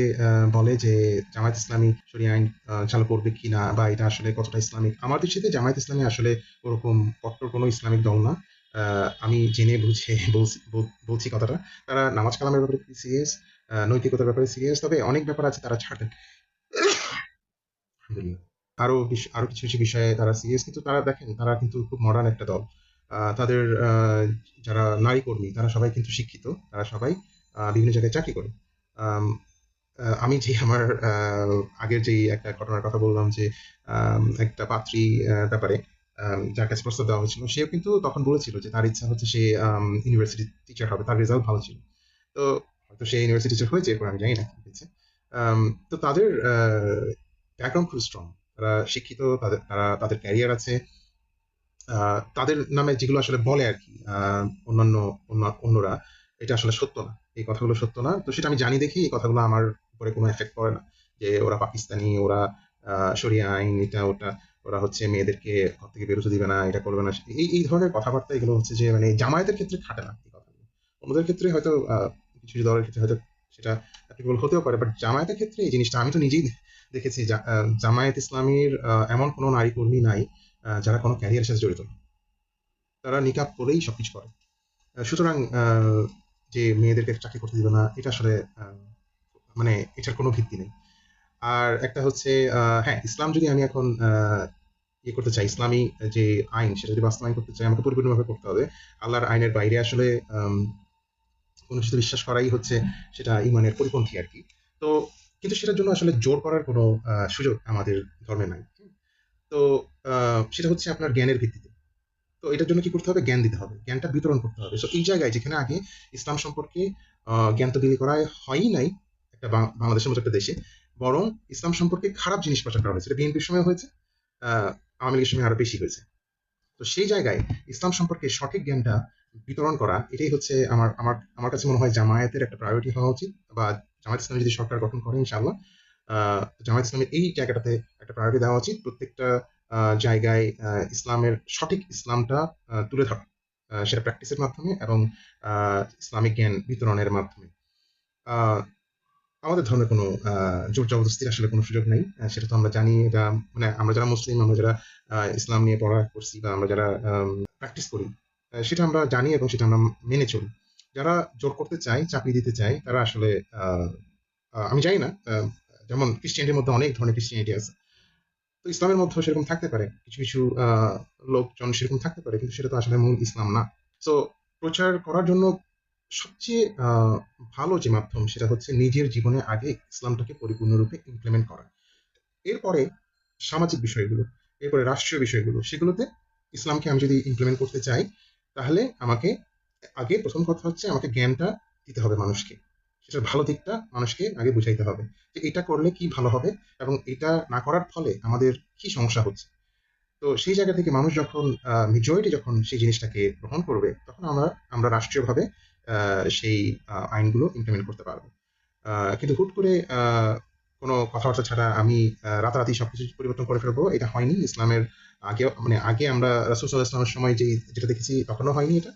বলে যে জামায়াত ইসলামী শরিয়া আইন চালু করবে কিনা বা এটা আসলে কতটা ইসলামিক। আমার দৃষ্টিতে জামায়াত ইসলামী আসলে ওরকম কট্টর কোনো ইসলামিক দল না। আমি জেনে বুঝে বলছি কথাটা। তারা নামাজ কালামের ব্যাপারে খুবই সিরিয়াস, নৈতিকতার ব্যাপারে সিরিয়াস। তবে অনেক ব্যাপার আছে তারা ছাড়ে। আলহামদুলিল্লাহ। আরো কিছু কিছু বিষয়ে তারা সিরিয়াস, কিন্তু তারা দেখেন তারা কিন্তু খুব মডার্ন একটা দল। তাদের যারা নারী কর্মী তারা সবাই কিন্তু শিক্ষিত, তারা সবাই বিভিন্ন জায়গায় চাকরি করে। আম, আমি যে আমার আগের যেই একটা ঘটনার কথা বললাম যে একটা পাত্রী ব্যাপারে যার কাছে প্রস্তাব দেওয়া হয়েছিল, সেও কিন্তু তখন বলেছিল যে তার ইচ্ছা হচ্ছে সে ইউনিভার্সিটি টিচার হবে, তার রেজাল্ট ভালো ছিল। তো হয়তো সে ইউনিভার্সিটি টিচার হয়েছে, এরপর আমি জানি না কি হয়েছে। তো তাদের ব্যাকগ্রাউন্ড খুব স্ট্রং, তারা শিক্ষিত, তারা তাদের ক্যারিয়ার আছে। তাদের নামে যেগুলো আসলে বলে আর কি অন্যান্য অন্যরা, এটা আসলে সত্য না, এই কথাগুলো সত্য না। তো সেটা আমি জানি দেখি এই কথাগুলো আমার উপরে কোনো এফেক্ট করে না, যে ওরা পাকিস্তানি, ওরা শরিয়া আইন এটা ওটা, ওরা হচ্ছে মেয়েদেরকে ঘর থেকে বেরোতে দিবে না, এটা করবে না। এই এই ধরনের কথাবার্তা এগুলো হচ্ছে যে মানে জামায়াতের ক্ষেত্রে খাটে না এই কথাগুলো। অন্যদের ক্ষেত্রে হয়তো কিছু কিছু দলের ক্ষেত্রে হয়তো সেটা অ্যাপ্লিকেবল হতেও পারে, বাট জামায়াতের ক্ষেত্রে এই জিনিসটা আমি তো নিজেই দেখেছি। জামায়াত ইসলামীর এমন কোনো নারী কর্মী নাই যারা কোনো ক্যারিয়ারের সাথে জড়িত না। তারা নিকাব করেই সবকিছু করে। সুতরাং যে মেয়েদেরকে চাকরি করতে দিবে না, এটা আসলে আহ, মানে এটার কোনো ভিত্তি নেই। আর একটা হচ্ছে হ্যাঁ, ইসলাম যদি আমি এখন ইয়ে করতে চাই, ইসলামী যে আইন সেটা যদি বাস্তবায়ন করতে চাই, আমাকে পরিপূর্ণভাবে করতে হবে। আল্লাহর আইনের বাইরে আসলে কোনো কিছু বিশ্বাস করাই হচ্ছে সেটা ইমানের পরিপন্থী আর কি। তো কিন্তু সেটার জন্য আসলে জোর করার কোনো সুযোগ আমাদের ধর্মে নাই। তো সেটা হচ্ছে আপনার জ্ঞানের ভিত্তিতে। তো এটার জন্য কি করতে হবে? জ্ঞান দিতে হবে, জ্ঞানটা বিতরণ করতে হবে। সো এই জায়গায় যেখানে আগে ইসলাম সম্পর্কে জ্ঞান তো বিলি করা হয়ই নাই একটা বাংলাদেশের মতো একটা দেশে, বরং ইসলাম সম্পর্কে খারাপ জিনিস প্রচার করা হয়েছে। এটা বিএনপির সময় হয়েছে, আওয়ামী লীগের সময় আরো বেশি হয়েছে। তো সেই জায়গায় ইসলাম সম্পর্কে সঠিক জ্ঞানটা বিতরণ করা, এটাই হচ্ছে আমার আমার আমার কাছে মনে হয় জামায়াতের একটা প্রায়োরিটি হওয়া উচিত। বা জামায়াত ইসলামী যদি সরকার গঠন করে ইনশাআল্লাহ, জামায়াত ইসলামের এই জায়গাটাতে একটা প্রায়োরিটি দেওয়া উচিত। প্রত্যেকটা জায়গায় ইসলামের সঠিক ইসলামটা তুলে ধরা, সেটা প্র্যাকটিসের মাধ্যমে এবং ইসলামিক জ্ঞান বিতরণের মাধ্যমে। আহ, আমাদের ধর্মে কোনো জোর জবরদস্তির আসলে কোনো সুযোগ নেই। সেটা তো আমরা জানি। এটা মানে আমরা যারা মুসলিম, আমরা যারা ইসলাম নিয়ে পড়া করছি বা আমরা যারা প্র্যাকটিস করি, সেটা আমরা জানি এবং সেটা আমরা মেনে চলি। যারা জোর করতে চায়, চাপিয়ে দিতে চায়, তারা আসলে আহ, আমি জানি না, যেমন ক্রিশ্চিয়ানিটির মধ্যে অনেক ধরনের ক্রিশ্চিয়ানিটি আছে। তো ইসলামের মধ্যেও সেরকম থাকতে পারে, কিছু কিছু লোকজন সেরকম থাকতে পারে, কিন্তু সেটা তো আসলে মূল ইসলাম না। সো প্রচার করার জন্য সবচেয়ে ভালো যে মাধ্যম সেটা হচ্ছে নিজের জীবনে আগে ইসলামটাকে পরিপূর্ণরূপে ইমপ্লিমেন্ট করা। এরপরে সামাজিক বিষয়গুলো, এরপরে রাষ্ট্রীয় বিষয়গুলো, সেগুলোতে ইসলামকে আমি যদি ইমপ্লিমেন্ট করতে চাই, তাহলে আমাকে আগে প্রথম কথা হচ্ছে আমাকে জ্ঞানটা দিতে হবে মানুষকে। সেটার ভালো দিকটা মানুষকে আগে বুঝাইতে হবে, যে এটা করলে কি ভালো হবে এবং এটা না করার ফলে আমাদের কি সমস্যা হচ্ছে। তো সেই জায়গা থেকে মানুষ যখন মেজরিটি যখন সেই জিনিসটাকে গ্রহণ করবে, তখন আমরা আমরা রাষ্ট্রীয়ভাবে সেই আইনগুলো ইমপ্লিমেন্ট করতে পারবো। কিন্তু হুট করে কোনো কথাবার্তা ছাড়া আমি রাতারাতি সবকিছু পরিবর্তন করে ফেলবো, এটা হয়নি ইসলামের। আগে মানে আগে আমরা রাসূল সাল্লাল্লাহু আলাইহি ওয়াসাল্লামের সময় যেটা দেখেছি তখনও হয়নি এটা,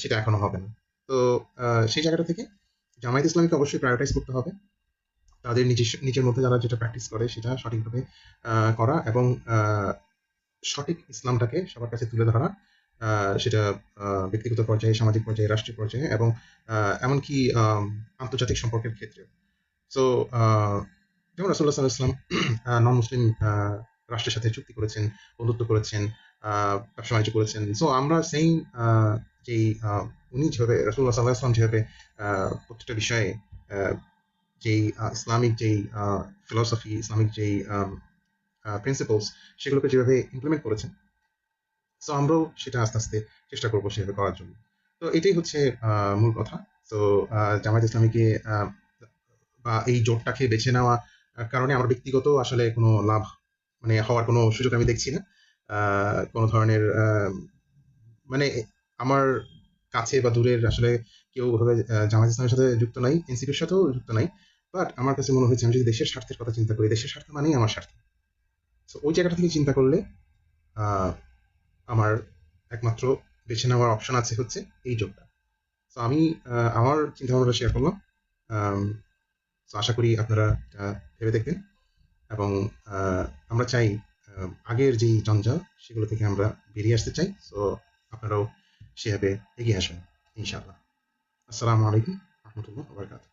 সেটা এখনো হবে না। তো সেই জায়গাটা থেকে জামায়াত ইসলামীকে অবশ্যই প্রায়োরিটাইজ করতে হবে। তাদের নিজের মধ্যে যারা যেটা প্র্যাকটিস করে সেটা সঠিকভাবে করা এবং সঠিক ইসলামটাকে সবার কাছে তুলে ধরা, সেটা ব্যক্তিগত পর্যায়ে, সামাজিক পর্যায়ে, রাষ্ট্রীয় পর্যায়ে এবং এমনকি আন্তর্জাতিক সম্পর্কের ক্ষেত্রে। সো যেমন রাসূলুল্লাহ সাল্লাল্লাহু আলাইহি ওয়াসাল্লাম নন মুসলিম রাষ্ট্রের সাথে চুক্তি করেছেন, বন্ধুত্ব করেছেন, ব্যবসা বাণিজ্য করেছেন। সো আমরা সেই যেই উনি যেভাবে রাসূলুল্লাহ সাল্লাল্লাহু আলাইহি ওয়াসাল্লাম যেভাবে প্রত্যেকটা বিষয়ে আহ, যেই ইসলামিক যেই ফিলসফি, ইসলামিক যেই প্রিন্সিপালস, সেগুলোকে যেভাবে ইমপ্লিমেন্ট করেছেন, সো আমরাও সেটা আস্তে আস্তে চেষ্টা করবো সেভাবে করার জন্য। তো এটাই হচ্ছে মূল কথা। তো জামায়াত ইসলামীকে বা এই জোটটাকে বেছে নেওয়া কারণে আমার ব্যক্তিগত আসলে কোনো লাভ মানে হওয়ার কোনো সুযোগ আমি দেখছি না। কোনো ধরনের মানে আমার কাছে বা দূরের আসলে কেউ ওভাবে জামায়াত ইসলামের সাথে যুক্ত নাই, এনসিপির সাথেও যুক্ত নাই। বাট আমার কাছে মনে হয়েছে আমি যদি দেশের স্বার্থের কথা চিন্তা করি, দেশের স্বার্থ মানেই আমার স্বার্থ। তো ওই জায়গাটা থেকে চিন্তা করলে আহ, আমার একমাত্র বেছে নেওয়ার অপশন আছে হচ্ছে এই জোটটা। তো আমি আমার চিন্তা ভাবনাটা শেয়ার করলাম। তো আশা করি আপনারা এটা ভেবে দেখবেন এবং আমরা চাই আগের যেই জঞ্জাল সেগুলো থেকে আমরা বেরিয়ে আসতে চাই। তো আপনারাও সেভাবে এগিয়ে আসুন ইনশাআল্লাহ। আসসালামু আলাইকুম রহমতুল্লাহ বারকাত।